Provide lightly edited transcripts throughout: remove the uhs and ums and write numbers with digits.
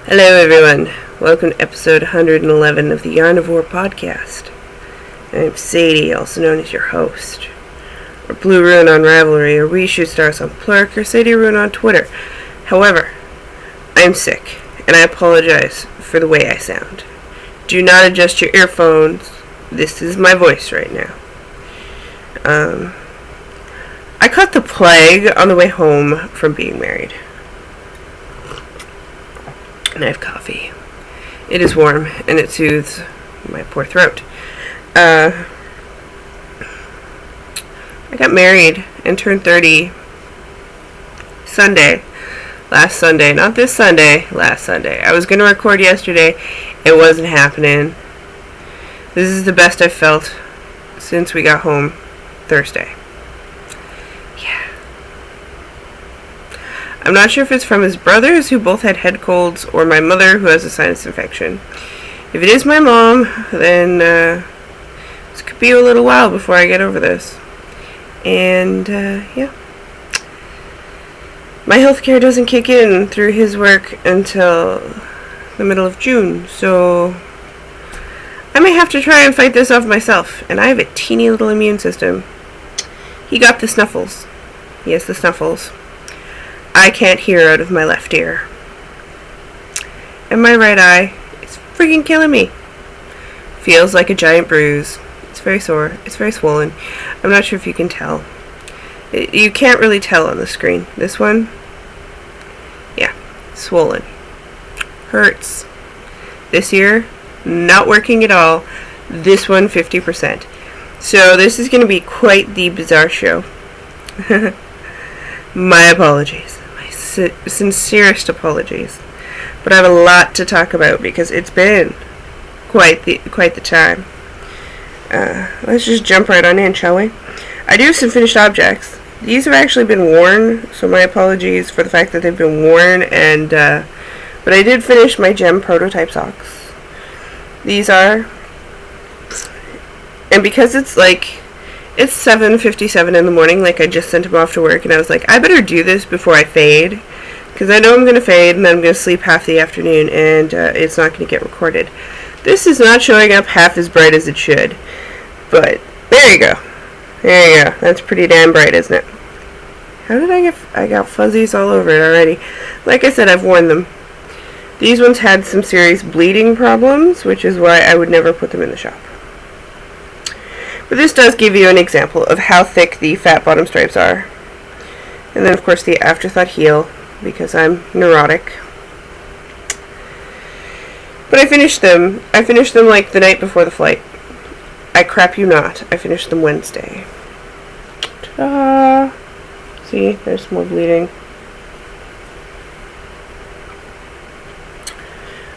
Hello everyone, welcome to episode 111 of the Yarn of War podcast. I'm Sadie, also known as your host, or Blue Rune on Ravelry, or We Shoot Stars on Plurk, or Sadie Rune on Twitter. However, I'm sick, and I apologize for the way I sound. Do not adjust your earphones. This is my voice right now. I caught the plague on the way home from being married. And I have coffee. It is warm, and it soothes my poor throat. I got married and turned 30 last Sunday. Not this Sunday, last Sunday. I was going to record yesterday. It wasn't happening. This is the best I've felt since we got home Thursday. Yeah. I'm not sure if it's from his brothers, who both had head colds, or my mother, who has a sinus infection. If it is my mom, then this could be a little while before I get over this. And, yeah. My healthcare doesn't kick in through his work until the middle of June, so I may have to try and fight this off myself. And I have a teeny little immune system. He got the snuffles. Yes, the snuffles. I can't hear out of my left ear. And my right eye is freaking killing me. Feels like a giant bruise. It's very sore. It's very swollen. I'm not sure if you can tell. You can't really tell on the screen. This one, yeah, swollen. Hurts. This ear, not working at all. This one, 50%. So this is going to be quite the bizarre show. My apologies. Sincerest apologies, but I have a lot to talk about because it's been quite the time. Let's just jump right on in, shall we? I do have some finished objects. These have actually been worn, so my apologies for the fact that they've been worn. And but I did finish my gem prototype socks. These are, and because it's 7:57 in the morning, like I just sent him off to work, and I was like, I better do this before I fade, because I know I'm going to fade, and then I'm going to sleep half the afternoon, and it's not going to get recorded. This is not showing up half as bright as it should, but there you go. There you go. That's pretty damn bright, isn't it? How did I got fuzzies all over it already. Like I said, I've worn them. These ones had some serious bleeding problems, which is why I would never put them in the shop. But this does give you an example of how thick the fat bottom stripes are. And then, of course, the afterthought heel, because I'm neurotic. But I finished them. I finished them like the night before the flight. I crap you not. I finished them Wednesday. Ta-da! See, there's more bleeding.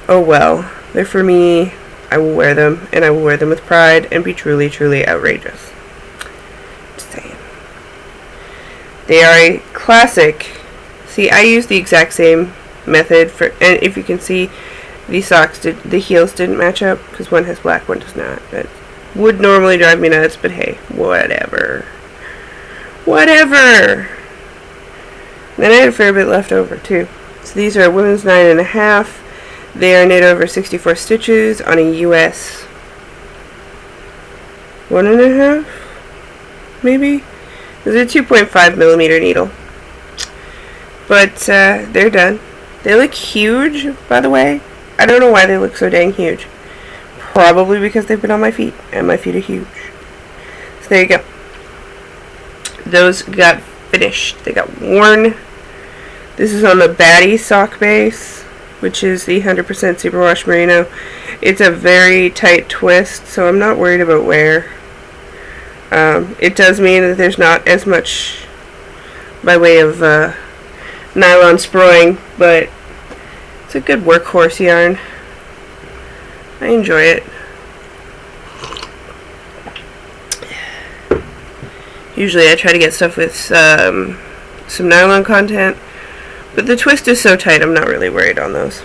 Oh well. They're for me. I will wear them, and I will wear them with pride and be truly, truly outrageous. Just saying. They are a classic. See, I used the exact same method for, and if you can see, the socks the heels didn't match up because one has black, one does not. That would normally drive me nuts, but hey, whatever. Whatever. Then I had a fair bit left over too. So these are women's 9.5. They are knit over 64 stitches on a US 1.5, maybe? It's a 2.5 millimeter needle. But they're done. They look huge, by the way. I don't know why they look so dang huge. Probably because they've been on my feet, and my feet are huge. So there you go. Those got finished. They got worn. This is on the Batty sock base, which is the 100% superwash merino. It's a very tight twist, so I'm not worried about wear. It does mean that there's not as much by way of nylon sproing, but it's a good workhorse yarn. I enjoy it. Usually I try to get stuff with some nylon content, but the twist is so tight I'm not really worried on those.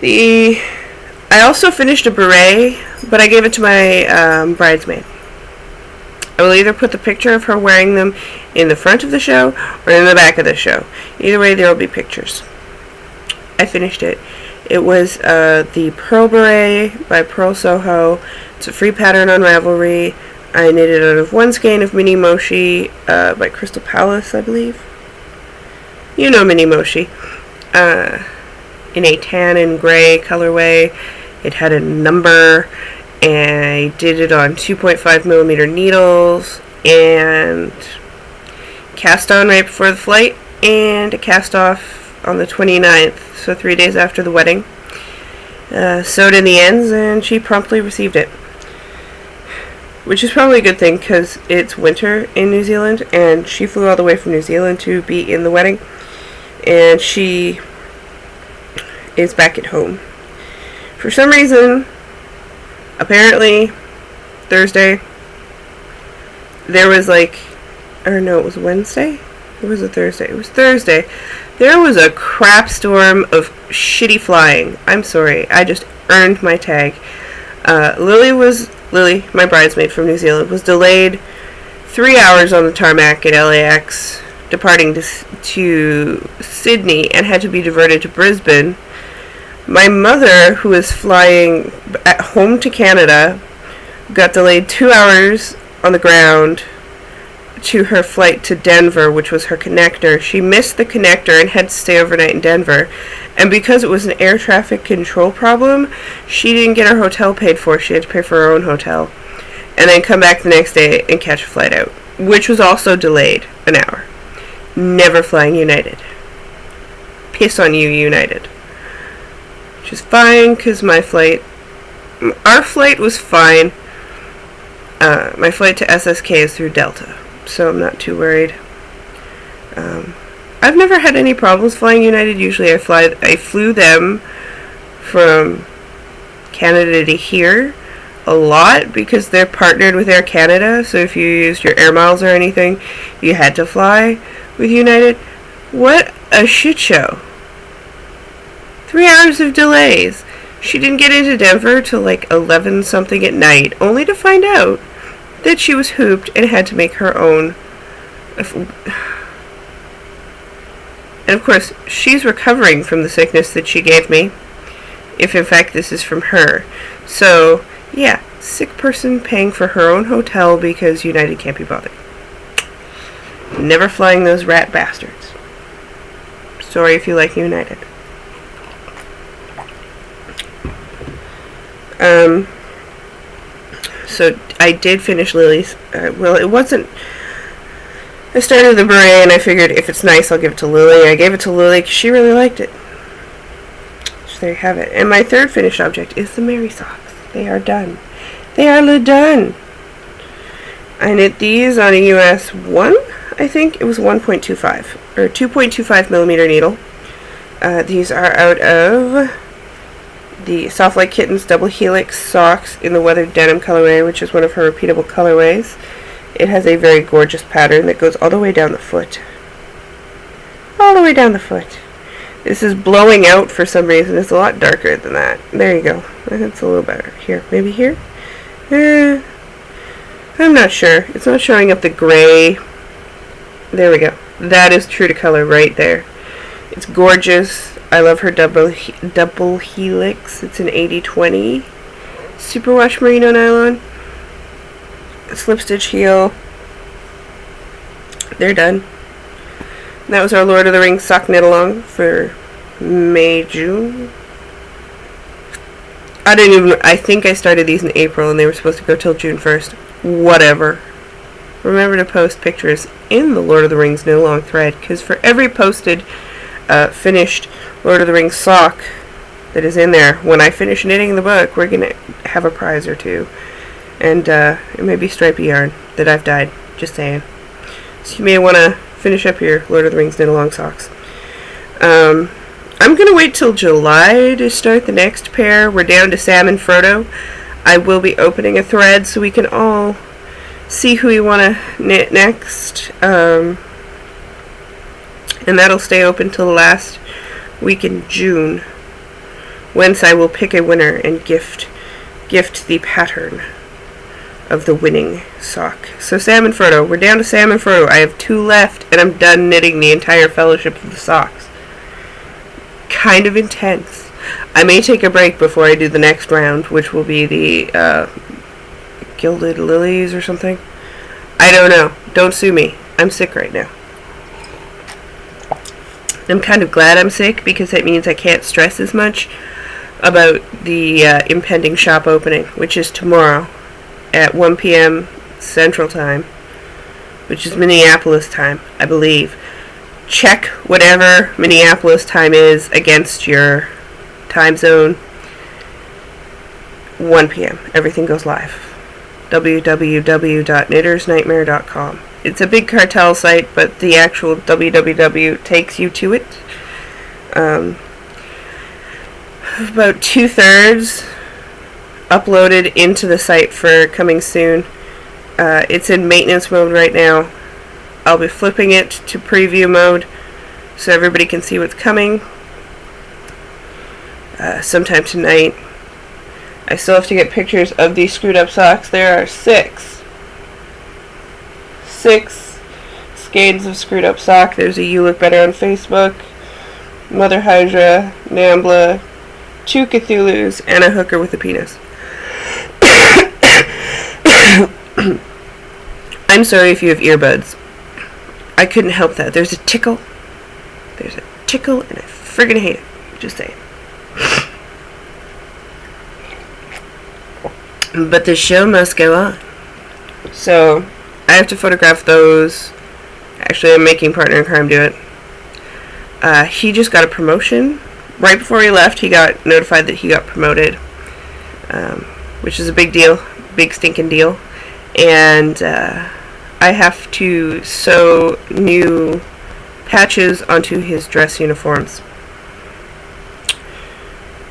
I also finished a beret, but I gave it to my bridesmaid. I will either put the picture of her wearing them in the front of the show or in the back of the show. Either way, there will be pictures. I finished it. It was the Pearl Beret by Pearl Soho. It's a free pattern on Ravelry. I knitted out of one skein of Mini Moshi by Crystal Palace, I believe. You know Mini Moshi. In a tan and gray colorway. It had a number, and I did it on 2.5mm needles, and cast on right before the flight, and a cast off on the 29th, so 3 days after the wedding. Sewed in the ends, and she promptly received it. Which is probably a good thing, because it's winter in New Zealand, and she flew all the way from New Zealand to be in the wedding, and she is back at home. For some reason, apparently, Thursday, there was it was Wednesday? Or was it Thursday? It was Thursday. There was a crap storm of shitty flying. I'm sorry, I just earned my tag. Lily, my bridesmaid from New Zealand, was delayed 3 hours on the tarmac at LAX, departing to Sydney, and had to be diverted to Brisbane. My mother, who was flying at home to Canada, got delayed 2 hours on the ground to her flight to Denver, which was her connector. She missed the connector and had to stay overnight in Denver. And because it was an air traffic control problem, she didn't get her hotel paid for. She had to pay for her own hotel. And then come back the next day and catch a flight out, which was also delayed an hour. Never flying United. Piss on you, United. Which is fine, because our flight was fine. My flight to SSK is through Delta, so I'm not too worried. I've never had any problems flying United. Usually I flew them from Canada to here a lot, because they're partnered with Air Canada, so if you used your air miles or anything, you had to fly with United. What a shit show. 3 hours of delays. She didn't get into Denver till 11 something at night, only to find out that she was hooped and had to make her own. And of course, she's recovering from the sickness that she gave me, if in fact this is from her. So, yeah, sick person paying for her own hotel because United can't be bothered. Never flying those rat bastards. Sorry if you like United. So I did finish Lily's, it wasn't, I started the beret and I figured if it's nice I'll give it to Lily. I gave it to Lily because she really liked it. So there you have it. And my third finished object is the Mary socks. They are done. They are done. I knit these on a US 1, I think. It was 1.25, or 2.25mm needle. These are out of the Soft Like Kittens double helix socks in the weathered denim colorway, which is one of her repeatable colorways. It has a very gorgeous pattern that goes all the way down the foot. All the way down the foot. This is blowing out for some reason. It's a lot darker than that. There you go. That's a little better. Here, maybe here? I'm not sure. It's not showing up the gray. There we go. That is true to color right there. It's gorgeous. I love her double helix. It's an 80/20 superwash merino nylon. Slip stitch heel. They're done. That was our Lord of the Rings sock knit along for May, June. I think I started these in April and they were supposed to go till June 1st. Whatever. Remember to post pictures in the Lord of the Rings knit along thread, because for every posted finished Lord of the Rings sock that is in there, when I finish knitting the book, we're going to have a prize or two. And it may be stripy yarn that I've dyed. Just saying. So you may want to finish up your Lord of the Rings knit along socks. I'm going to wait till July to start the next pair. We're down to Sam and Frodo. I will be opening a thread so we can all see who we want to knit next. And that'll stay open till the last week in June, whence I will pick a winner and gift the pattern of the winning sock. So Sam and Frodo. We're down to Sam and Frodo. I have 2 left, and I'm done knitting the entire Fellowship of the Socks. kind of intense. I may take a break before I do the next round, which will be the Gilded Lilies or something. I don't know. Don't sue me. I'm sick right now. I'm kind of glad I'm sick because that means I can't stress as much about the impending shop opening, which is tomorrow at 1 p.m. Central Time, which is Minneapolis time, I believe. Check whatever Minneapolis time is against your time zone. 1 p.m. Everything goes live. www.knittersnightmare.com. It's a big cartel site, but the actual www takes you to it. About 2/3 uploaded into the site for coming soon. It's in maintenance mode right now. I'll be flipping it to preview mode so everybody can see what's coming sometime tonight. I still have to get pictures of these screwed up socks. There are six skeins of screwed up sock. There's a You Look Better on Facebook, Mother Hydra, Nambla, 2 Cthulhus, and a hooker with a penis. I'm sorry if you have earbuds. I couldn't help that. There's a tickle. There's a tickle, and I friggin' hate it. Just saying. But the show must go on. So, I have to photograph those. Actually, I'm making Partner in Crime do it. He just got a promotion. Right before he left, he got notified that he got promoted, which is a big deal. Big stinking deal. And I have to sew new patches onto his dress uniforms.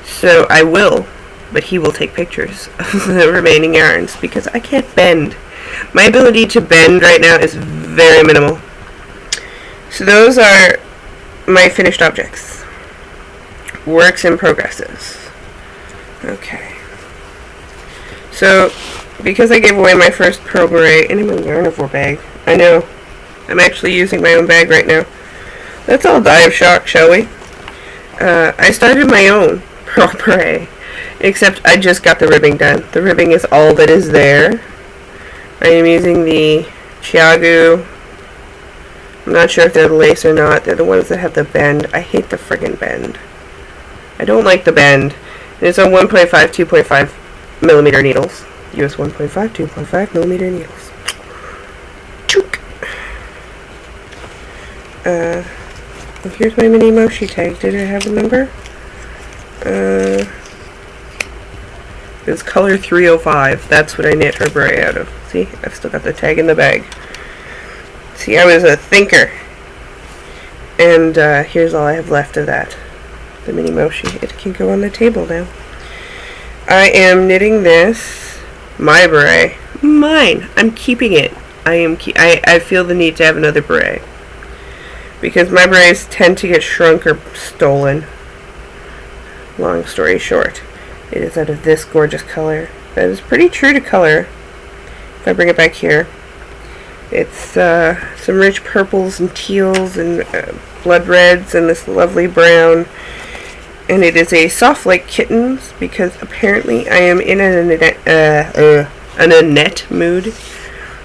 So I will, but he will take pictures of the remaining yarns because I can't bend. My ability to bend right now is very minimal. So those are my finished objects. Works in progresses. Okay. So, because I gave away my first pearl beret, and in my yarnivore bag, I know, I'm actually using my own bag right now. Let's all die of shock, shall we? I started my own pearl beret, except I just got the ribbing done. The ribbing is all that is there. I am using the Chiagu. I'm not sure if they're the lace or not. They're the ones that have the bend. I hate the friggin' bend. I don't like the bend. It's on 1.5, 2.5 millimeter needles. US 1.5, 2.5 millimeter needles. Chook. Here's my mini mochi tag. Did it have a number? It's color 305. That's what I knit her beret out of. See? I've still got the tag in the bag. See, I was a thinker. And here's all I have left of that. The mini mochi. It can go on the table now. I am knitting this. My beret. Mine. I'm keeping it. I feel the need to have another beret. Because my berets tend to get shrunk or stolen. Long story short. It is out of this gorgeous color. That is pretty true to color. If I bring it back here. It's some rich purples and teals and blood reds and this lovely brown. And it is a soft like kittens because apparently I am in an Annette mood.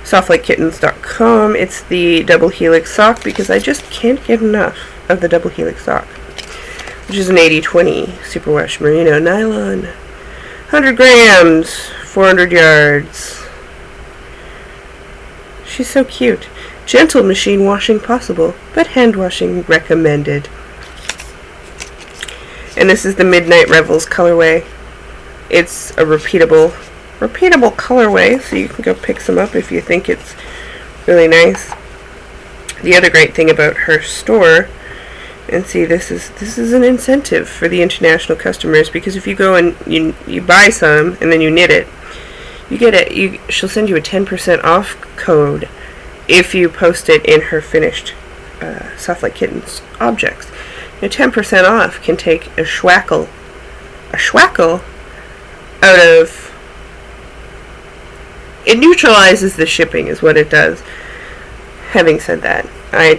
Softlikekittens.com. It's the double helix sock because I just can't get enough of the double helix sock, which is an 80/20 superwash merino nylon, 100 grams, 400 yards. She's so cute. Gentle machine washing possible, but hand washing recommended. And this is the Midnight Revels colorway. It's a repeatable colorway, so you can go pick some up if you think it's really nice. The other great thing about her store, and see, this is an incentive for the international customers, because if you go and you buy some and then you knit it, you get it. She'll send you a 10% off code if you post it in her finished Soft Like Kittens objects. 10% off can take a schwackle out of. It neutralizes the shipping, is what it does. Having said that, I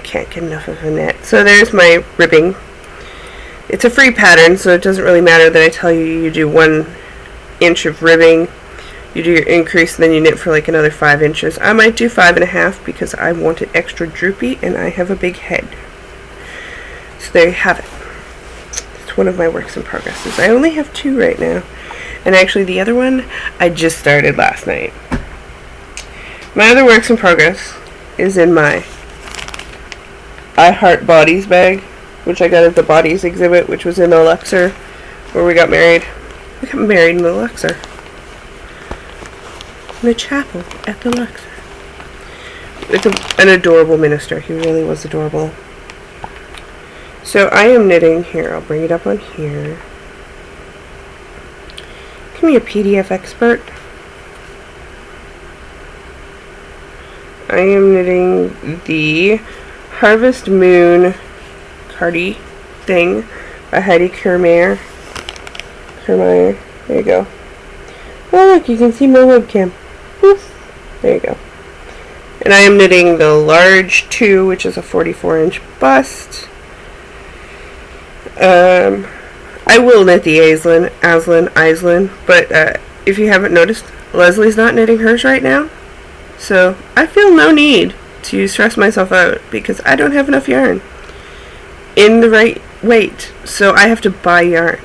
can't get enough of a knit. So there's my ribbing. It's a free pattern, so it doesn't really matter that I tell you you do 1 inch of ribbing, you do your increase, and then you knit for like another 5 inches. I might do 5.5 because I want it extra droopy and I have a big head. So there you have it. It's one of my works in progresses. I only have 2 right now. And actually the other one I just started last night. My other works in progress is in my I Heart Bodies bag, which I got at the Bodies exhibit, which was in the Luxor, where we got married. We got married in the Luxor. In a chapel at the Luxor. It's an adorable minister. He really was adorable. So I am knitting here. I'll bring it up on here. Come here, PDF expert. I am knitting the Harvest Moon Cardi thing by Heidi Kermeyer. There you go. Oh look, you can see my webcam. Oof. There you go. And I am knitting the large 2, which is a 44-inch bust. I will knit the Aislinn, but if you haven't noticed, Leslie's not knitting hers right now. So I feel no need to stress myself out because I don't have enough yarn in the right weight. So I have to buy yarn,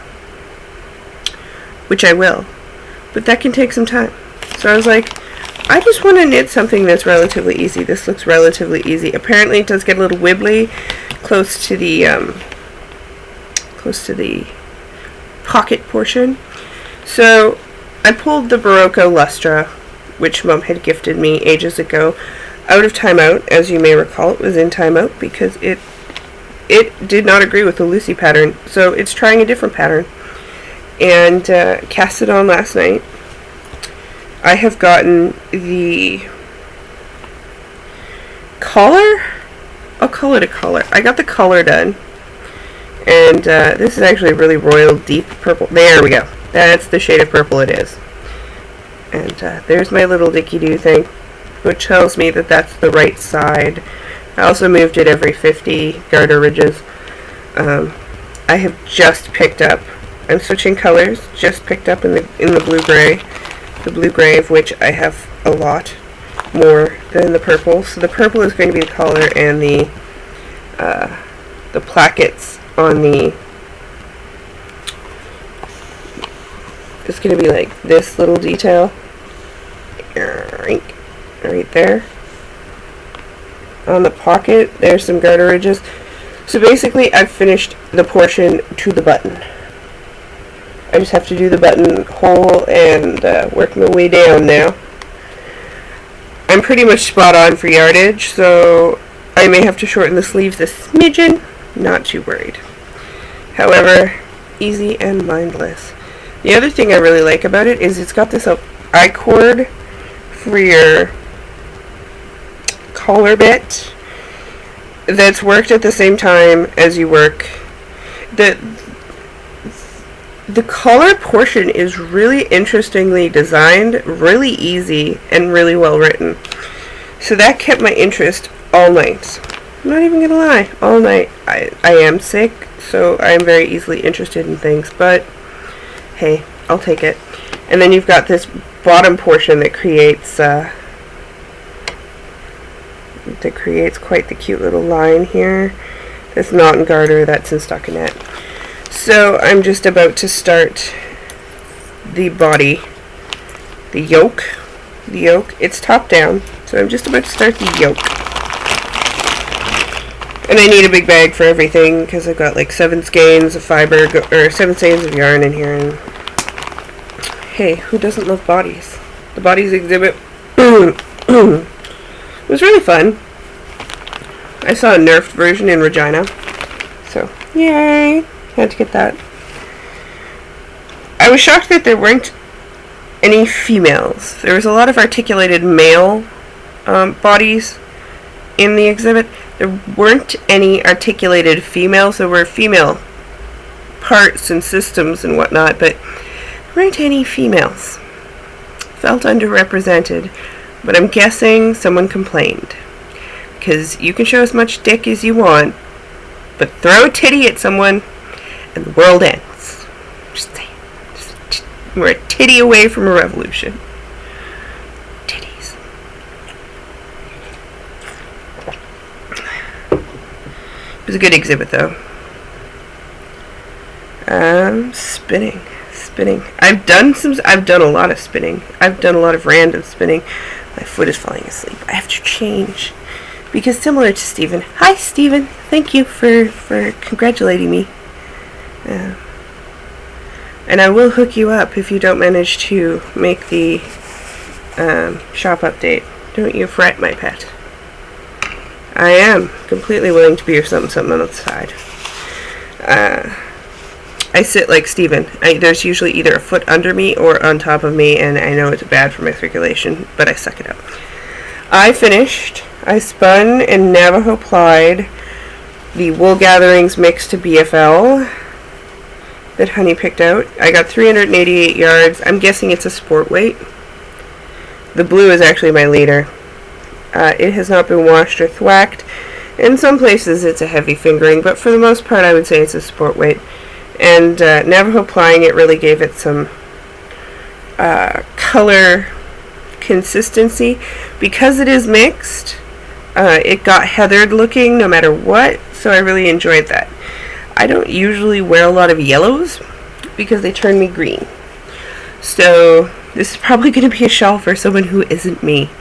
which I will. But that can take some time. So I was like, I just want to knit something that's relatively easy. This looks relatively easy. Apparently it does get a little wibbly close to the pocket portion. So I pulled the Barocco Lustra, which Mom had gifted me ages ago, out of timeout. As you may recall, it was in timeout because it did not agree with the Lucy pattern, so it's trying a different pattern. And cast it on last night. I have gotten the collar. I'll call it a collar. I got the collar done. And this is actually a really royal deep purple. There we go. That's the shade of purple it is. And there's my little Dicky-Doo thing, which tells me that that's the right side. I also moved it every 50 garter ridges. I have just picked up, I'm switching colors, just picked up in the blue-gray. The blue-gray of which I have a lot more than the purple. So the purple is going to be the collar, and the plackets on the, it's going to be like this little detail right there on the pocket. There's some garter ridges. So basically I've finished the portion to the button. I just have to do the button hole and work my way down now. I'm pretty much spot on for yardage, so I may have to shorten the sleeves a smidgen. Not too worried. However, easy and mindless. The other thing I really like about it is it's got this I-cord for your collar bit that's worked at the same time as you work. The collar portion is really interestingly designed, really easy, and really well written. So that kept my interest all night. I'm not even gonna lie, all night. I am sick, so I am very easily interested in things, but hey, I'll take it. And then you've got this bottom portion that creates quite the cute little line here. That's not in garter, that's in stockinette. So I'm just about to start the body, the yoke. It's top down, so I'm just about to start the yoke. And I need a big bag for everything because I've got like 7 skeins of fiber, or 7 skeins of yarn in here. And hey, who doesn't love bodies? The bodies exhibit was really fun. I saw a nerfed version in Regina, so yay! Had to get that. I was shocked that there weren't any females. There was a lot of articulated male bodies in the exhibit. There weren't any articulated females. There were female parts and systems and whatnot, but there weren't any females. Felt underrepresented, but I'm guessing someone complained. Because you can show as much dick as you want, but throw a titty at someone and the world ends. Just saying. We're a titty away from a revolution. Titties. It was a good exhibit, though. Spinning. I've done a lot of spinning. I've done a lot of random spinning. My foot is falling asleep. I have to change. Because similar to Stephen. Hi, Stephen. Thank you for congratulating me. And I will hook you up if you don't manage to make the shop update. Don't you fret, my pet. I am completely willing to be your something on the side. I sit like Steven. There's usually either a foot under me or on top of me, and I know it's bad for my circulation, but I suck it up. I finished. I spun and Navajo plied the Wool Gatherings mix to BFL that Honey picked out. I got 388 yards. I'm guessing it's a sport weight. The blue is actually my leader. It has not been washed or thwacked. In some places it's a heavy fingering, but for the most part I would say it's a sport weight. And Navajo plying it really gave it some color consistency. Because it is mixed, it got heathered looking no matter what, so I really enjoyed that. I don't usually wear a lot of yellows because they turn me green. So this is probably going to be a shawl for someone who isn't me.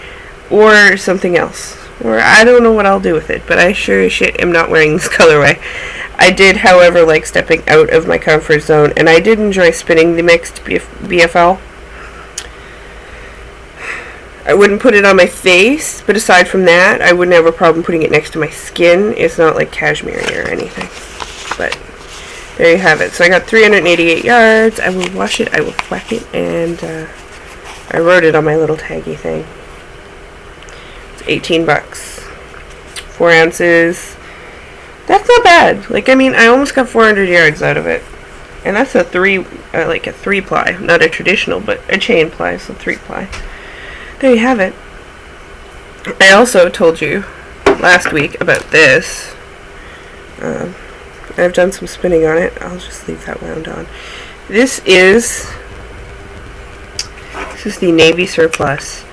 Or something else. Or I don't know what I'll do with it, but I sure as shit am not wearing this colorway. I did, however, like stepping out of my comfort zone, and I did enjoy spinning the mixed BFL. I wouldn't put it on my face, but aside from that, I wouldn't have a problem putting it next to my skin. It's not like cashmere or anything. But there you have it. So I got 388 yards. I will wash it, I will thwack it, and I wrote it on my little taggy thing. 18 bucks. 4 ounces. That's not bad. Like, I mean, I almost got 400 yards out of it. And that's a 3 ply. Not a traditional, but a chain ply, so 3 ply. There you have it. I also told you last week about this. I've done some spinning on it. I'll just leave that wound on. This is the Navy Surplus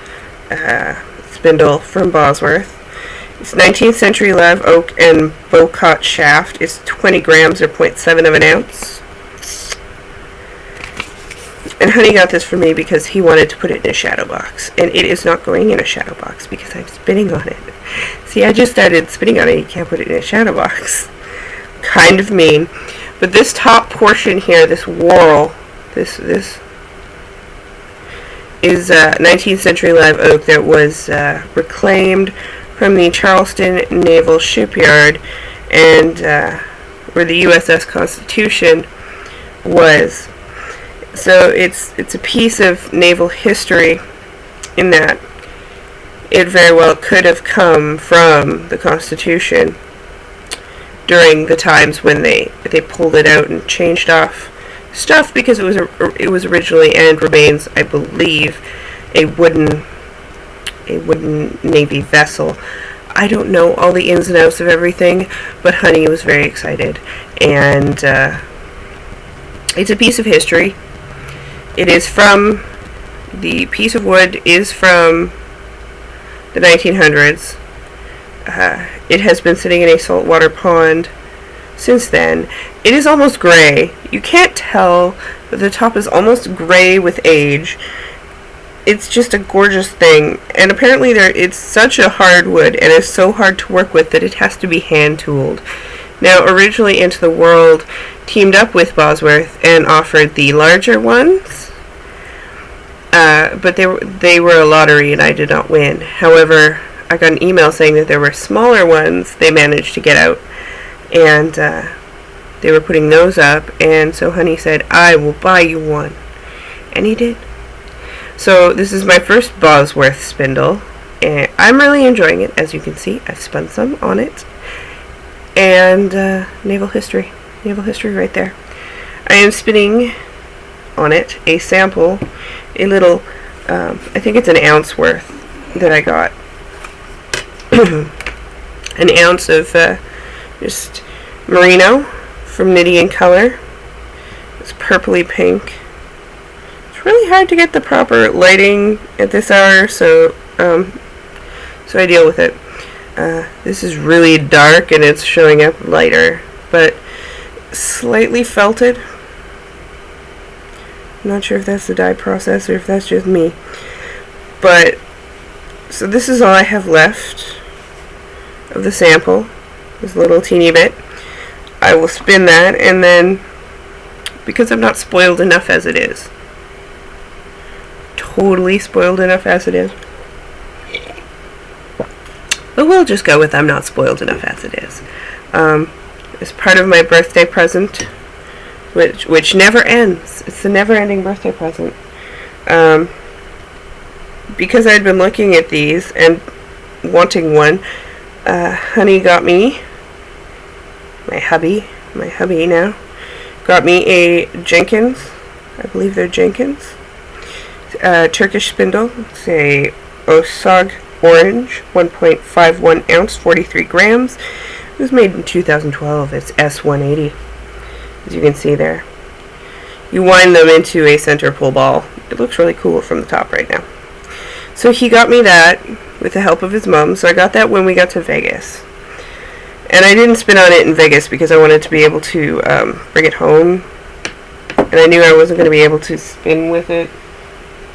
spindle from Bosworth. It's 19th century live oak and bowcott shaft. It's 20 grams or 0.7 of an ounce. And Honey got this for me because he wanted to put it in a shadow box. And it is not going in a shadow box because I'm spinning on it. See, I just started spinning on it. You can't put it in a shadow box. Kind of mean. But this top portion here, this whorl, this is 19th century live oak that was reclaimed from the Charleston Naval Shipyard, and where the USS Constitution was. So it's a piece of naval history in that it very well could have come from the Constitution during the times when they pulled it out and changed off stuff, because it was originally and remains, I believe, a wooden Navy vessel. I don't know all the ins and outs of everything, but Honey was very excited, and it's a piece of history. It is from, the piece of wood is from the 1900s. It has been sitting in a saltwater pond since then. It is almost gray. You can't tell, but the top is almost gray with age. It's just a gorgeous thing, and apparently it's such a hardwood and is so hard to work with that it has to be hand tooled. Now, originally Into the World teamed up with Bosworth and offered the larger ones, but they were a lottery and I did not win. However, I got an email saying that there were smaller ones they managed to get out, and they were putting those up, and so Honey said, I will buy you one. And he did. So this is my first Bosworth spindle, and I'm really enjoying it. As you can see, I've spun some on it. And naval history right there. I am spinning on it a sample, a little, I think it's an ounce worth that I got. An ounce of just merino from Knitty and Color. purpley pink. It's really hard to get the proper lighting at this hour, so I deal with it. This is really dark and it's showing up lighter, but slightly felted. I'm not sure if that's the dye process or if that's just me. But, so this is all I have left of the sample. This little teeny bit. I will spin that, and then, because I'm not spoiled enough as it is, totally spoiled enough as it is, but we'll just go with I'm not spoiled enough as it is. As part of my birthday present, which never ends. It's the never-ending birthday present. Because I'd been looking at these and wanting one, honey got me, my hubby now, got me a Jenkins, I believe they're Jenkins, Turkish spindle. It's a Osag Orange, 1.51 ounce, 43 grams. It was made in 2012. It's S180, as you can see there. You wind them into a center pull ball. It looks really cool from the top right now. So he got me that with the help of his mom. So I got that when we got to Vegas. And I didn't spin on it in Vegas because I wanted to be able to bring it home. And I knew I wasn't going to be able to spin with it.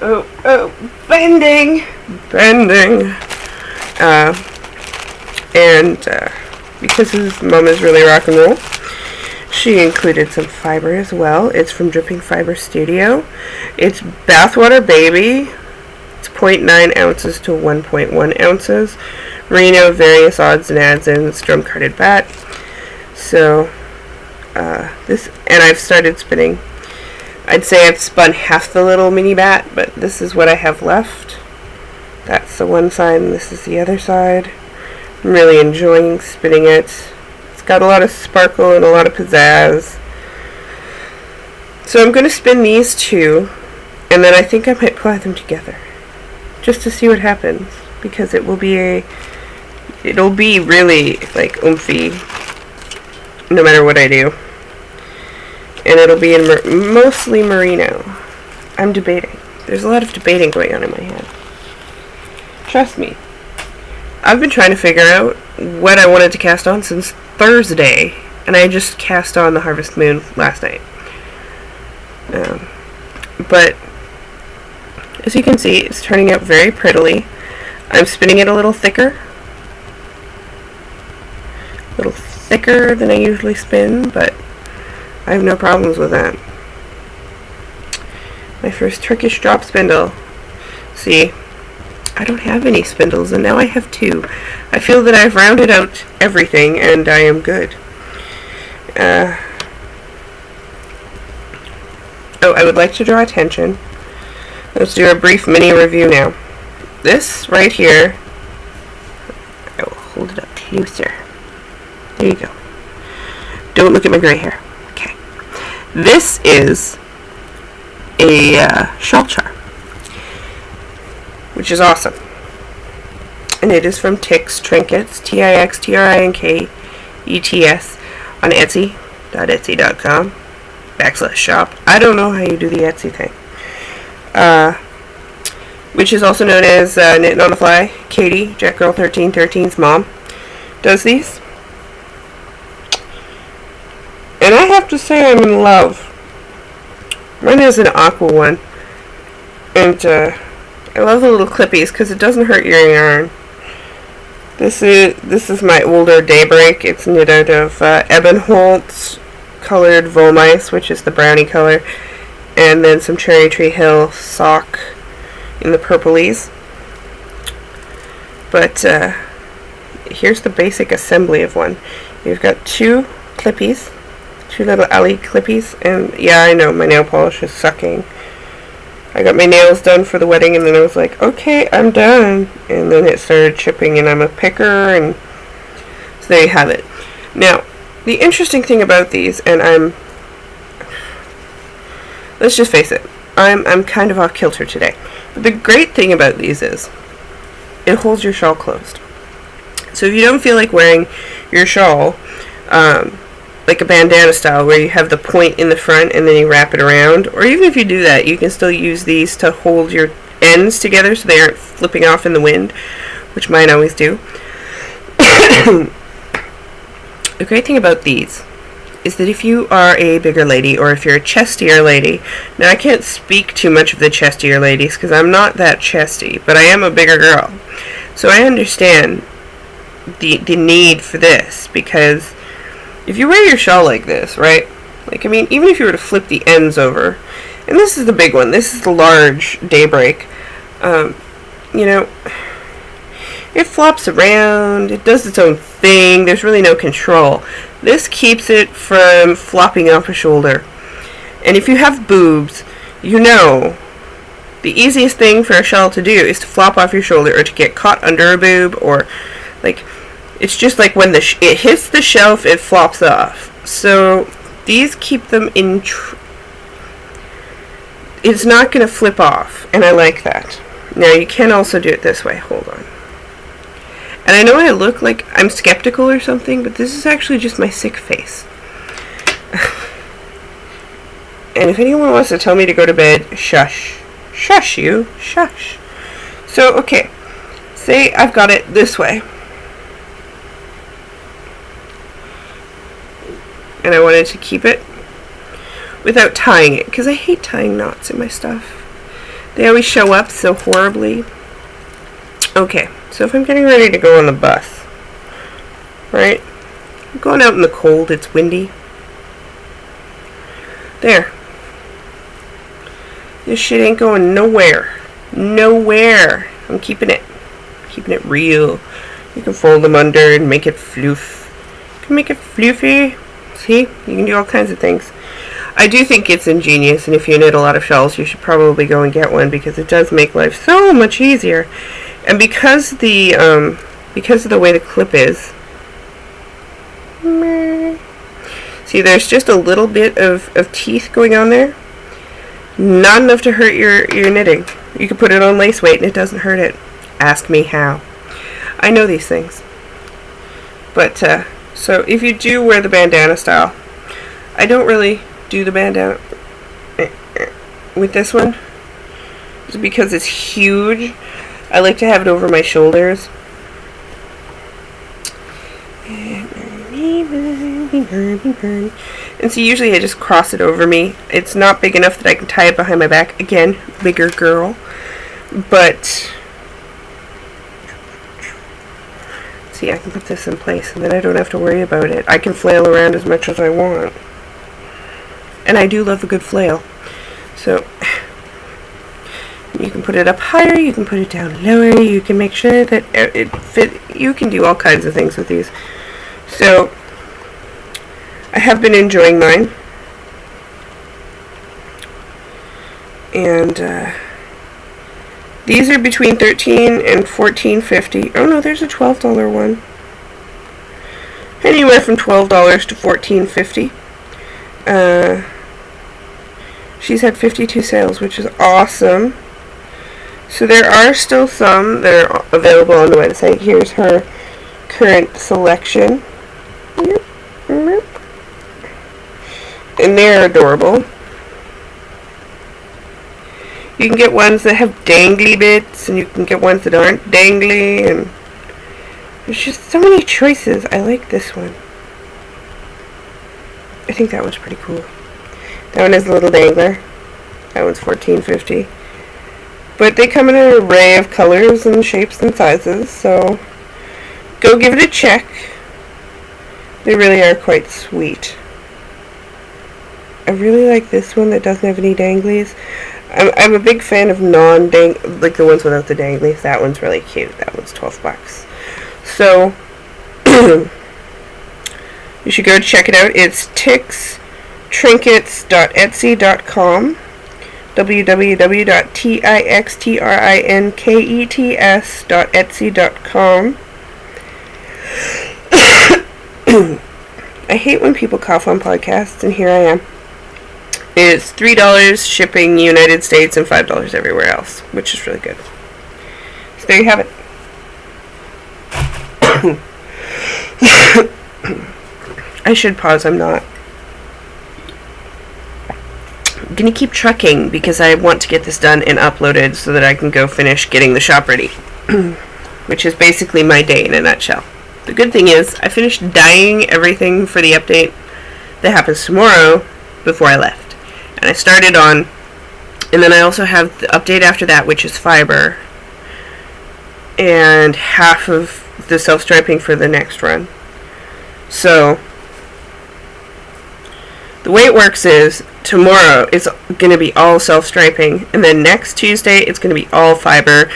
Oh, bending! Because his mom is really rock and roll, she included some fiber as well. It's from Dripping Fiber Studio. It's Bathwater Baby. It's 0.9 ounces to 1.1 ounces. Merino, various odds and ends, and drum carded bat. So, this, and I've started spinning. I'd say I've spun half the little mini bat, but this is what I have left. That's the one side, and this is the other side. I'm really enjoying spinning it. It's got a lot of sparkle and a lot of pizzazz. So I'm going to spin these two, and then I think I might apply them together, just to see what happens, because it'll be really like oomphy, no matter what I do. And it'll be in mostly merino. I'm debating. There's a lot of debating going on in my head. Trust me. I've been trying to figure out what I wanted to cast on since Thursday, and I just cast on the Harvest Moon last night. But as you can see, it's turning out very prettily. I'm spinning it a little thicker than I usually spin, but I have no problems with that. My first Turkish drop spindle. See, I don't have any spindles, and now I have two. I feel that I've rounded out everything, and I am good. I would like to draw attention. Let's do a brief mini review now. This right here, I will hold it up closer. There you go. Don't look at my gray hair. Okay. This is a shawl charm, which is awesome. And it is from Tix Trinkets, TIXTRINKETS, on Etsy.etsy.com/shop. I don't know how you do the Etsy thing. Which is also known as Knitting on the Fly. Katie, JackGirl1313's mom, does these. And I have to say I'm in love. Mine is an aqua one. And I love the little clippies because it doesn't hurt your yarn. This is my older Daybreak. It's knit out of Ebenholtz colored Volmice, which is the brownie color, and then some Cherry Tree Hill sock in the purplies. But here's the basic assembly of one. You've got two clippies, two little alley clippies, and yeah, I know my nail polish is sucking. I got my nails done for the wedding, and then I was like, okay, I'm done. And then it started chipping, and I'm a picker, and so there you have it. Now, the interesting thing about these, and let's just face it, I'm kind of off kilter today. But the great thing about these is, it holds your shawl closed. So if you don't feel like wearing your shawl, like a bandana style, where you have the point in the front and then you wrap it around. Or even if you do that, you can still use these to hold your ends together so they aren't flipping off in the wind, which mine always do. The great thing about these is that if you are a bigger lady, or if you're a chestier lady, now I can't speak too much of the chestier ladies because I'm not that chesty, but I am a bigger girl. So I understand the need for this, because if you wear your shawl like this, right? Like, I mean, even if you were to flip the ends over, and this is the big one, this is the large Daybreak, you know, it flops around, it does its own thing, there's really no control. This keeps it from flopping off a shoulder. And if you have boobs, you know the easiest thing for a shawl to do is to flop off your shoulder, or to get caught under a boob, or like, it's just like when it hits the shelf, it flops off. So these keep them in it's not going to flip off, and I like that. Now you can also do it this way. Hold on. And I know I look like I'm skeptical or something, but this is actually just my sick face. And if anyone wants to tell me to go to bed, shush. Shush you. Shush. So, okay. Say I've got it this way. And I wanted to keep it without tying it, because I hate tying knots in my stuff. They always show up so horribly. Okay, so if I'm getting ready to go on the bus, right? I'm going out in the cold, it's windy. There. This shit ain't going nowhere. Nowhere. I'm keeping it real. You can fold them under and make it floof. You can make it floofy. See? You can do all kinds of things. I do think it's ingenious, and if you knit a lot of shawls, you should probably go and get one, because it does make life so much easier. And because of the way the clip is, see, there's just a little bit of teeth going on there. Not enough to hurt your knitting. You can put it on lace weight and it doesn't hurt it. Ask me how. I know these things. But, so if you do wear the bandana style, I don't really do the bandana with this one, just because it's huge. I like to have it over my shoulders. And so usually I just cross it over me. It's not big enough that I can tie it behind my back. Again, bigger girl. But see, I can put this in place, and then I don't have to worry about it. I can flail around as much as I want. And I do love a good flail. So you can put it up higher, you can put it down lower, you can make sure that it fit. You can do all kinds of things with these. So I have been enjoying mine. And these are between $13 and $14.50. Oh no, there's a $12 one. Anywhere from $12 to $14.50. She's had 52 sales, which is awesome. So there are still some that are available on the website. Here's her current selection. And they're adorable. You can get ones that have dangly bits, and you can get ones that aren't dangly, and there's just so many choices. I like this one. I think that one's pretty cool. That one has a little dangler. That one's $14.50. But they come in an array of colors and shapes and sizes, so go give it a check. They really are quite sweet. I really like this one that doesn't have any danglies. I'm a big fan of like the ones without the danglies. That one's really cute. That one's $12. So you should go check it out. It's tixtrinkets.etsy.com. www.tixtrinkets.etsy.com. I hate when people cough on podcasts, and here I am. It's $3 shipping United States and $5 everywhere else, which is really good. So there you have it. I should pause, I'm not. I'm gonna keep trucking because I want to get this done and uploaded so that I can go finish getting the shop ready. Which is basically my day in a nutshell. The good thing is, I finished dyeing everything for the update that happens tomorrow before I left. And I started on, and then I also have the update after that, which is fiber. And half of the self-striping for the next run. So, the way it works is, tomorrow it's going to be all self-striping, and then next Tuesday it's going to be all fiber.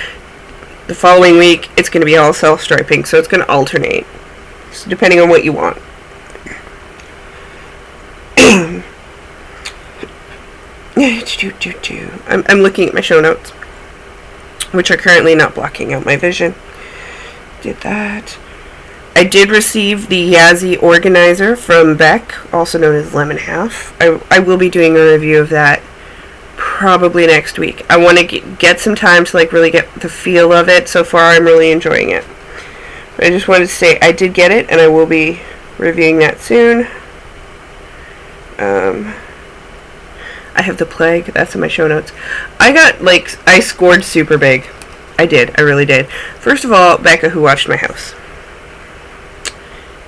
The following week it's going to be all self-striping, so it's going to alternate, so depending on what you want. I'm looking at my show notes, which are currently not blocking out my vision. Did that. I did receive the Yazzie organizer from Beck, also known as Lemon Half. I will be doing a review of that probably next week. I want to get some time to really get the feel of it. So far, I'm really enjoying it. But I just wanted to say I did get it, and I will be reviewing that soon. I have the plague. That's in my show notes. I scored super big. I did. I really did. First of all, Becca, who watched my house.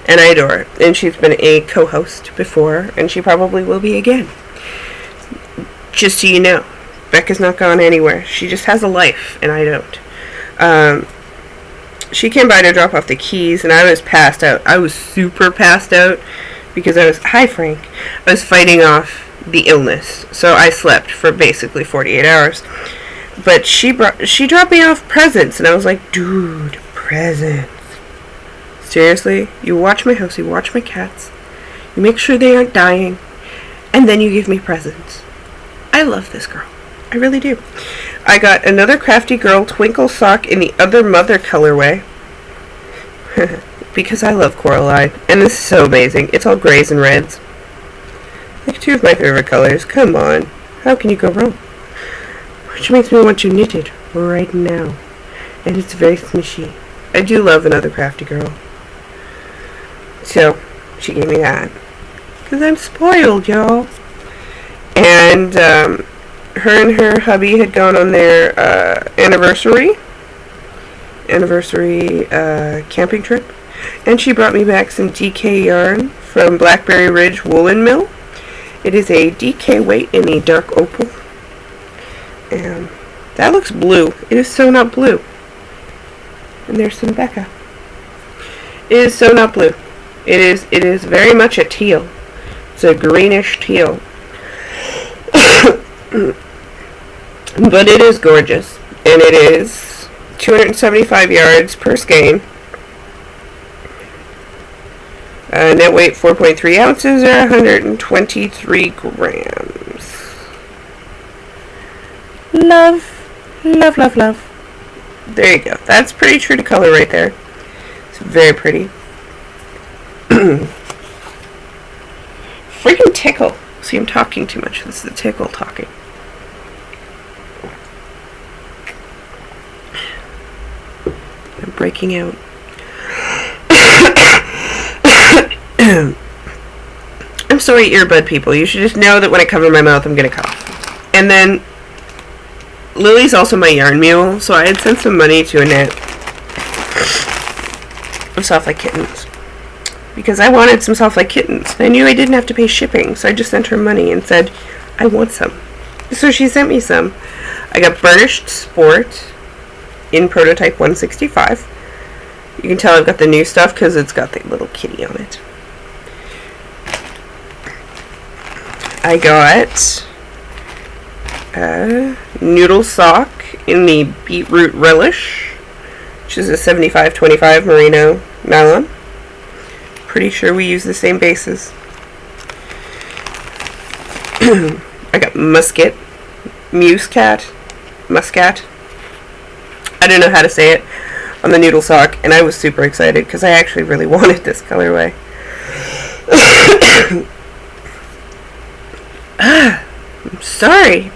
And I adore her. And she's been a co-host before, and she probably will be again. Just so you know, Becca's not gone anywhere. She just has a life, and I don't. She came by to drop off the keys, and I was passed out. I was super passed out because hi Frank, I was fighting off the illness. So I slept for basically 48 hours. But she dropped me off presents, and I was like, dude, presents. Seriously? You watch my house, you watch my cats, you make sure they aren't dying, and then you give me presents. I love this girl. I really do. I got another Crafty Girl Twinkle sock in the Other Mother colorway. Because I love Coraline. And this is so amazing. It's all grays and reds. Like two of my favorite colors. Come on. How can you go wrong? Which makes me want to knit it right now. And it's very smushy. I do love Another Crafty Girl. So, she gave me that. Because I'm spoiled, y'all. And, her and her hubby had gone on their, anniversary camping trip. And she brought me back some DK yarn from Blackberry Ridge Woolen Mill. It is a DK weight in a dark opal. And that looks blue. It is so not blue. And there's some Becca. It is so not blue. It is very much a teal. It's a greenish teal. But it is gorgeous. And it is 275 yards per skein. Net weight 4.3 ounces or 123 grams. Love, love, love, love. There you go. That's pretty true to color right there. It's very pretty. Freaking tickle. See, I'm talking too much. This is the tickle talking. I'm breaking out. I'm sorry, earbud people. You should just know that when I cover my mouth, I'm going to cough. And then, Lily's also my yarn mule, so I had sent some money to Annette of Soft Like Kittens. Because I wanted some Soft Like Kittens. I knew I didn't have to pay shipping, so I just sent her money and said, I want some. So she sent me some. I got Burnished Sport in Prototype 165. You can tell I've got the new stuff because it's got the little kitty on it. I got a Noodle Sock in the Beetroot Relish, which is a 75-25 merino nylon. Pretty sure we use the same bases. I got Muscat. I don't know how to say it on the Noodle Sock, and I was super excited because I actually really wanted this colorway. I'm sorry.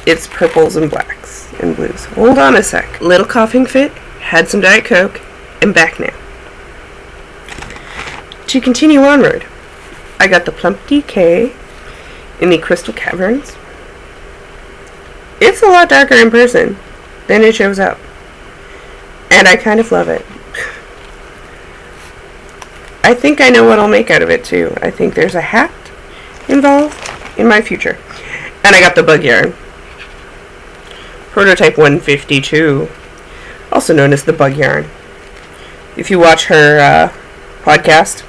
It's purples and blacks and blues. Hold on a sec. Little coughing fit, had some Diet Coke, and back now. to continue onward, I got the Plump DK in the Crystal Caverns. It's a lot darker in person than it shows up. And I kind of love it. I think I know what I'll make out of it too. I think there's a hat involved in my future. And I got the bug yarn. Prototype 152, also known as the bug yarn. If you watch her podcast,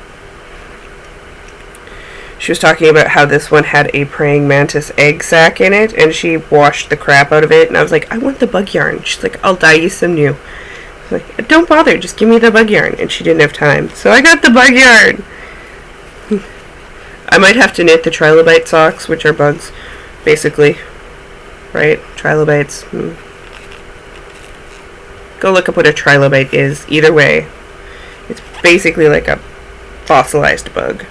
she was talking about how this one had a praying mantis egg sac in it, and she washed the crap out of it, and I was like, I want the bug yarn. She's like, I'll dye you some new. I was like, don't bother, just give me the bug yarn. And she didn't have time, so I got the bug yarn. I might have to knit the trilobite socks, which are bugs, basically. Right? Trilobites. Go look up what a trilobite is. Either way, it's basically like a fossilized bug.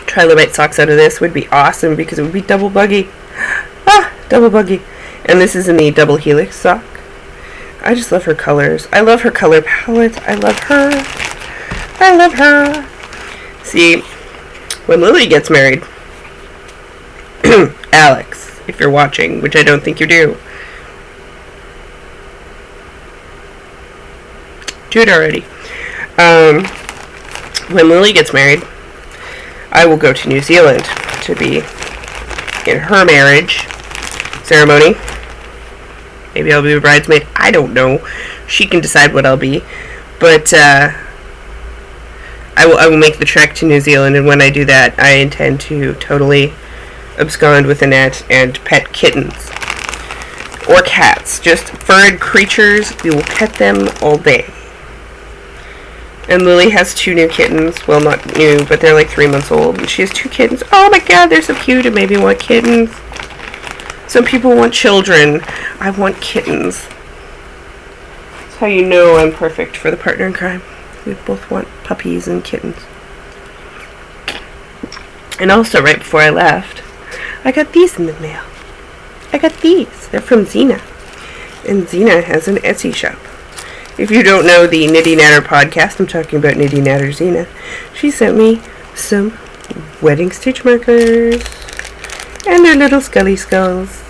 Trilobite socks out of this would be awesome because it would be double buggy. Double buggy. And this is in the double helix sock. I just love her colors. I love her color palette. I love her. I love her. See, when Lily gets married, Alex, if you're watching, which I don't think you do. Do it already. When Lily gets married, I will go to New Zealand to be in her marriage ceremony. Maybe I'll be a bridesmaid. I don't know. She can decide what I'll be. But I will make the trek to New Zealand, and when I do that, I intend to totally abscond with a net and pet kittens. Or cats. Just furred creatures. We will pet them all day. And Lily has 2 new kittens. Well, not new, but they're like 3 months old. And she has 2 kittens. Oh my god, they're so cute. And maybe want kittens. Some people want children. I want kittens. That's how you know I'm perfect for the partner in crime. We both want puppies and kittens. And also, right before I left, I got these in the mail. I got these. They're from Xena. And Xena has an Etsy shop. If you don't know the Nitty Natter podcast, I'm talking about Nitty Natter Xena. She sent me some wedding stitch markers. And their little scully skulls.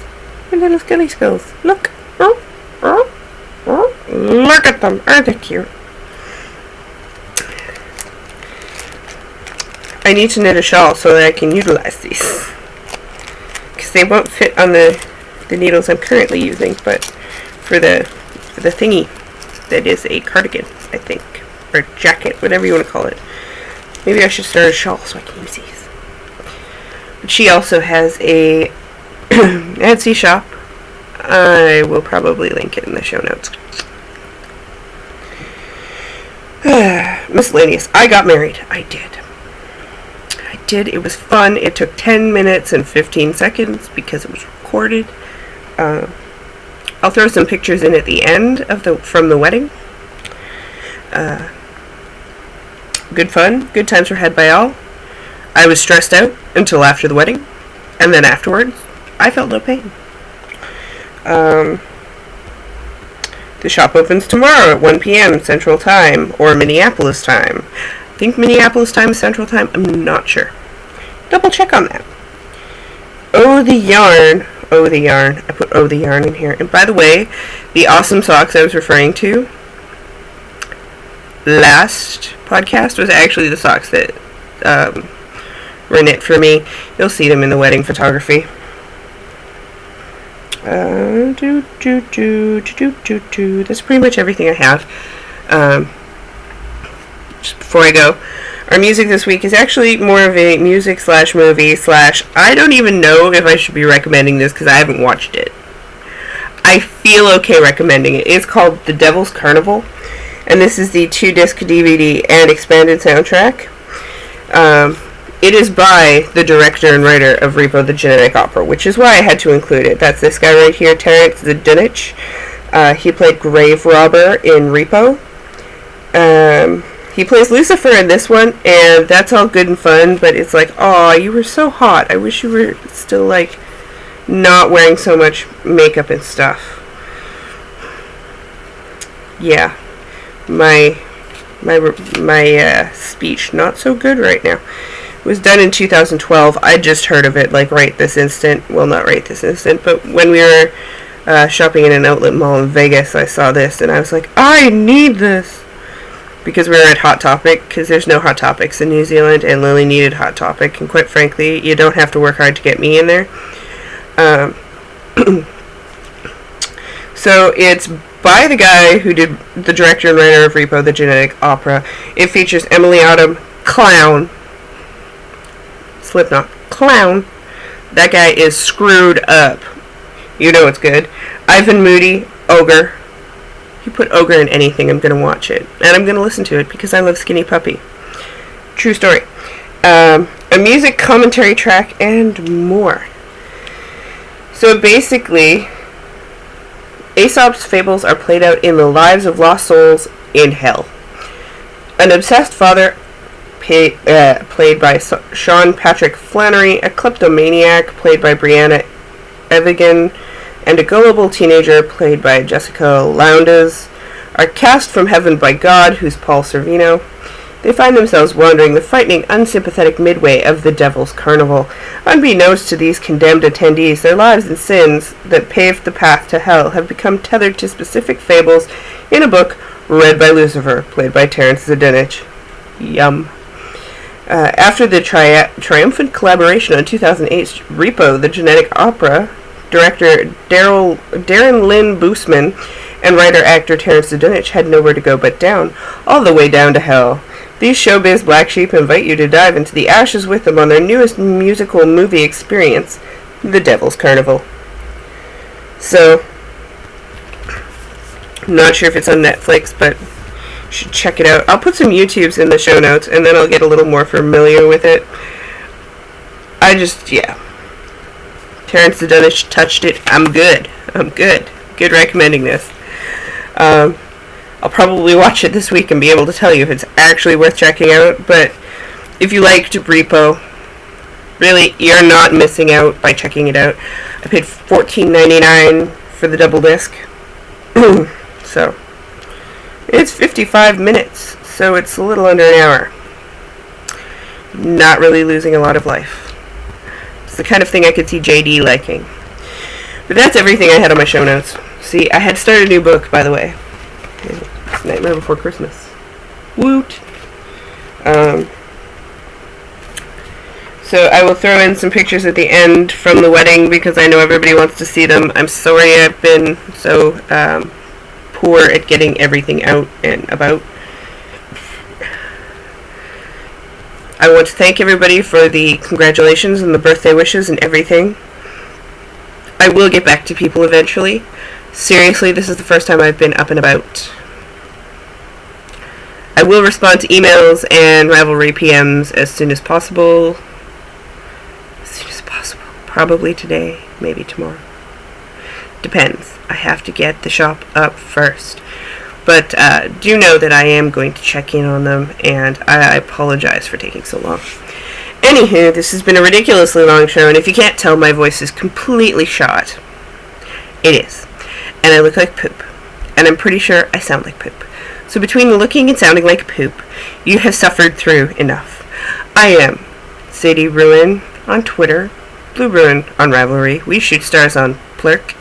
Their little scully skulls. Look. Look at them. Aren't they cute? I need to knit a shawl so that I can utilize these. Because they won't fit on the needles I'm currently using, but for the thingy that is a cardigan, I think. Or jacket, whatever you want to call it. Maybe I should start a shawl so I can use these. But she also has a Etsy shop. I will probably link it in the show notes. Miscellaneous. I got married. I did. It was fun. It took 10 minutes and 15 seconds because it was recorded. I'll throw some pictures in at the end from the wedding. Good fun. Good times were had by all. I was stressed out until after the wedding, and then afterwards, I felt no pain. The shop opens tomorrow at 1 p.m. Central Time, or Minneapolis time. I think Minneapolis time is Central Time. I'm not sure. Double check on that. Oh, the yarn. Oh, the yarn. I put oh, the yarn in here. And by the way, the awesome socks I was referring to last podcast was actually the socks that were knit for me. You'll see them in the wedding photography. That's pretty much everything I have. Just before I go, our music this week is actually more of a music / movie / I don't even know if I should be recommending this because I haven't watched it. I feel okay recommending it. It's called The Devil's Carnival, and this is the 2-disc DVD and expanded soundtrack. It is by the director and writer of Repo the Genetic Opera, which is why I had to include it. That's this guy right here, Terence Zdunich. He played Grave Robber in Repo. He plays Lucifer in this one, and that's all good and fun, but it's like, aw, you were so hot. I wish you were still, like, not wearing so much makeup and stuff. Yeah. My my speech not so good right now. It was done in 2012. I just heard of it like right this instant. Well, not right this instant, but when we were shopping in an outlet mall in Vegas, I saw this and I was like, I need this. Because we were at Hot Topic, because there's no Hot Topics in New Zealand, and Lily needed Hot Topic, and quite frankly, you don't have to work hard to get me in there. So it's by the guy who did the director and writer of Repo, the Genetic Opera. It features Emily Autumn, clown. Slipknot, clown. That guy is screwed up. You know it's good. Ivan Moody, ogre. You put ogre in anything, I'm going to watch it. And I'm going to listen to it because I love Skinny Puppy. True story. A music commentary track and more. So basically, Aesop's fables are played out in the lives of lost souls in hell. An obsessed father, played by Sean Patrick Flannery, a kleptomaniac, played by Brianna Evigan, and a gullible teenager, played by Jessica Lowndes, are cast from heaven by God, who's Paul Sorvino. They find themselves wandering the frightening, unsympathetic midway of the Devil's Carnival. Unbeknownst to these condemned attendees, their lives and sins that paved the path to hell have become tethered to specific fables in a book read by Lucifer, played by Terence Zdenic. Yum. After the triumphant collaboration on 2008's Repo, the Genetic Opera, director Darren Lynn Boosman and writer-actor Terence Zdenic had nowhere to go but down, all the way down to hell. These showbiz black sheep invite you to dive into the ashes with them on their newest musical movie experience, The Devil's Carnival. So, I'm not sure if it's on Netflix, but you should check it out. I'll put some YouTubes in the show notes, and then I'll get a little more familiar with it. Terence Zdenic touched it. I'm good. Good recommending this. I'll probably watch it this week and be able to tell you if it's actually worth checking out. But if you liked Repo, really, you're not missing out by checking it out. I paid $14.99 for the double disc. So, it's 55 minutes, so it's a little under an hour. Not really losing a lot of life. It's the kind of thing I could see JD liking. But that's everything I had on my show notes. See, I had started a new book, by the way. It's Nightmare Before Christmas. Woot! So I will throw in some pictures at the end from the wedding because I know everybody wants to see them. I'm sorry I've been so poor at getting everything out and about. I want to thank everybody for the congratulations and the birthday wishes and everything. I will get back to people eventually. Seriously, this is the first time I've been up and about. I will respond to emails and Ravelry PMs as soon as possible. Probably today, maybe tomorrow. Depends. I have to get the shop up first. But do know that I am going to check in on them, and I apologize for taking so long. Anywho, this has been a ridiculously long show, and if you can't tell, my voice is completely shot. It is. And I look like poop. And I'm pretty sure I sound like poop. So between looking and sounding like poop, you have suffered through enough. I am Sadie Ruin on Twitter, Blue Ruin on Ravelry. We shoot stars on Plurk.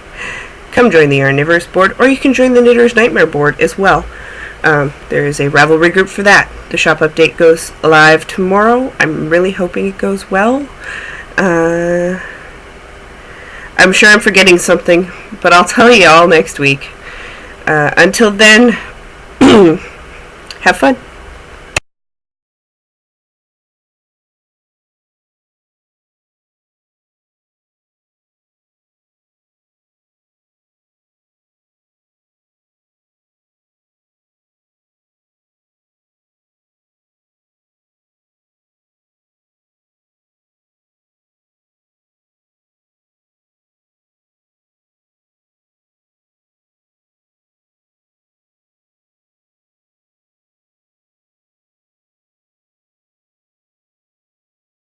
Come join the Arnivorous board, or you can join the Knitter's Nightmare board as well. There is a Ravelry group for that. The shop update goes live tomorrow. I'm really hoping it goes well. I'm sure I'm forgetting something, but I'll tell you all next week. Until then, have fun.